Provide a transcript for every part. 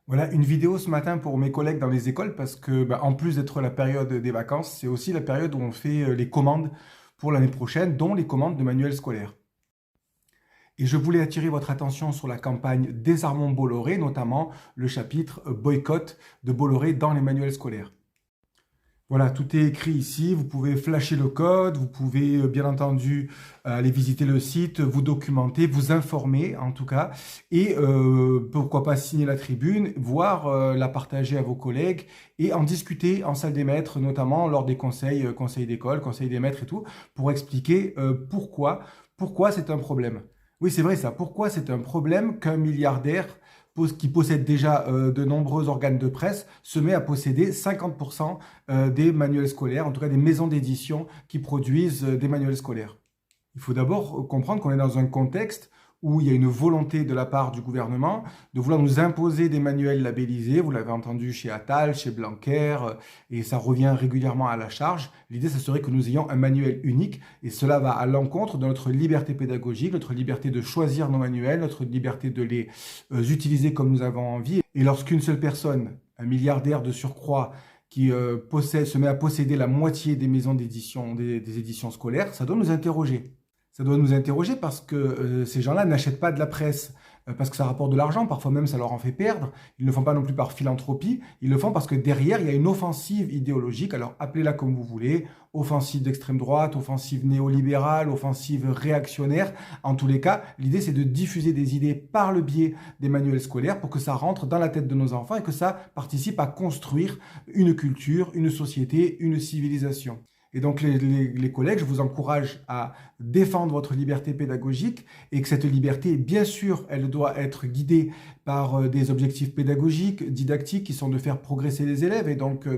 Voilà, une vidéo ce matin pour mes collègues dans les écoles parce que, en plus d'être la période des vacances, c'est aussi la période où on fait les commandes pour l'année prochaine, dont les commandes de manuels scolaires. Et je voulais attirer votre attention sur la campagne Désarmons Bolloré, notamment le chapitre boycott de Bolloré dans les manuels scolaires. Voilà, tout est écrit ici. Vous pouvez flasher le code, vous pouvez bien entendu aller visiter le site, vous documenter, vous informer en tout cas, et pourquoi pas signer la tribune, voire la partager à vos collègues et en discuter en salle des maîtres, notamment lors des conseils, conseils d'école, conseils des maîtres et tout, pour expliquer pourquoi c'est un problème. Oui, c'est vrai ça. Pourquoi c'est un problème qu'un milliardaire qui possède déjà de nombreux organes de presse, se met à posséder 50% des manuels scolaires, en tout cas des maisons d'édition qui produisent des manuels scolaires. Il faut d'abord comprendre qu'on est dans un contexte où il y a une volonté de la part du gouvernement de vouloir nous imposer des manuels labellisés. Vous l'avez entendu chez Attal, chez Blanquer, et ça revient régulièrement à la charge. L'idée, ce serait que nous ayons un manuel unique, et cela va à l'encontre de notre liberté pédagogique, notre liberté de choisir nos manuels, notre liberté de les utiliser comme nous avons envie. Et lorsqu'une seule personne, un milliardaire de surcroît, qui se met à posséder la moitié des maisons d'édition, des éditions scolaires, ça doit nous interroger. Ça doit nous interroger parce que ces gens-là n'achètent pas de la presse parce que ça rapporte de l'argent, parfois même ça leur en fait perdre. Ils ne le font pas non plus par philanthropie, ils le font parce que derrière, il y a une offensive idéologique, alors appelez-la comme vous voulez, offensive d'extrême droite, offensive néolibérale, offensive réactionnaire. En tous les cas, l'idée c'est de diffuser des idées par le biais des manuels scolaires pour que ça rentre dans la tête de nos enfants et que ça participe à construire une culture, une société, une civilisation. Et donc les collègues, je vous encourage à défendre votre liberté pédagogique et que cette liberté, bien sûr, elle doit être guidée par des objectifs pédagogiques, didactiques, qui sont de faire progresser les élèves et donc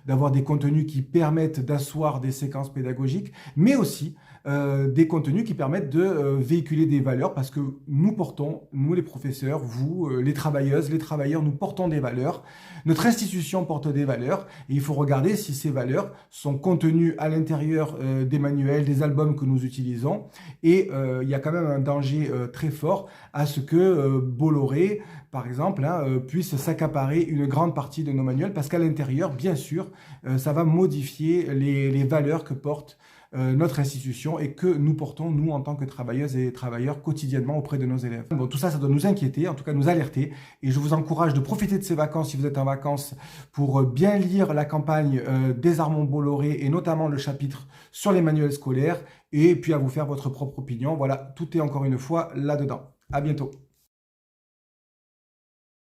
d'avoir des contenus qui permettent d'asseoir des séquences pédagogiques, mais aussi des contenus qui permettent de véhiculer des valeurs parce que nous portons, nous les professeurs, vous, les travailleuses, les travailleurs, nous portons des valeurs. Notre institution porte des valeurs et il faut regarder si ces valeurs sont contenues à l'intérieur des manuels, des albums que nous utilisons. Et il y a quand même un danger très fort à ce que Bolloré, par exemple, puisse s'accaparer une grande partie de nos manuels parce qu'à l'intérieur, bien sûr, ça va modifier les valeurs que porte notre institution et que nous portons, nous, en tant que travailleuses et travailleurs, quotidiennement auprès de nos élèves. Bon, tout ça, ça doit nous inquiéter, en tout cas nous alerter. Et je vous encourage de profiter de ces vacances, si vous êtes en vacances, pour bien lire la campagne Désarmons Bolloré et notamment le chapitre sur les manuels scolaires et puis à vous faire votre propre opinion. Voilà, tout est encore une fois là-dedans. À bientôt.